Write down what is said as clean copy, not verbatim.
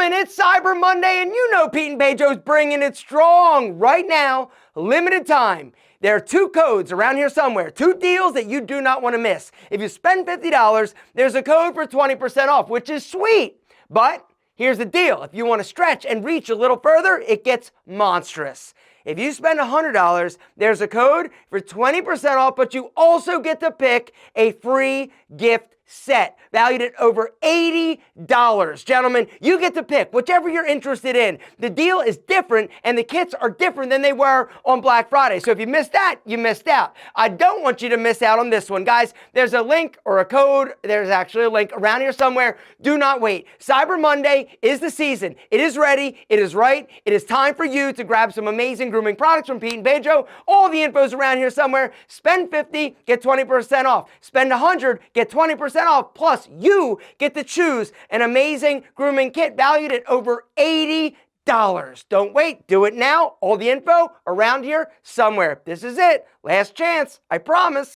gentlemen, it's Cyber Monday, and you know Pete and Pedro's bringing it strong. Right now, limited time. There are 2 codes around here somewhere, 2 deals that you do not want to miss. If you spend $50, there's a code for 20% off, which is sweet. But here's the deal. If you want to stretch and reach a little further, it gets monstrous. If you spend $100, there's a code for 20% off, but you also get to pick a free gift set valued at over $80. Gentlemen, you get to pick whichever you're interested in. The deal is different and the kits are different than they were on Black Friday. So if you missed that, you missed out. I don't want you to miss out on this one. Guys, there's a link or a code. There's actually a link around here somewhere. Do not wait. Cyber Monday is the season. It is ready. It is right. It is time for you to grab some amazing grooming products from Pete and Pedro. All the info's around here somewhere. Spend $50, get 20% off. Spend $100, get 20% off. Plus, you get to choose an amazing grooming kit valued at over $80. Don't wait. Do it now. All the info around here somewhere. This is it. Last chance. I promise.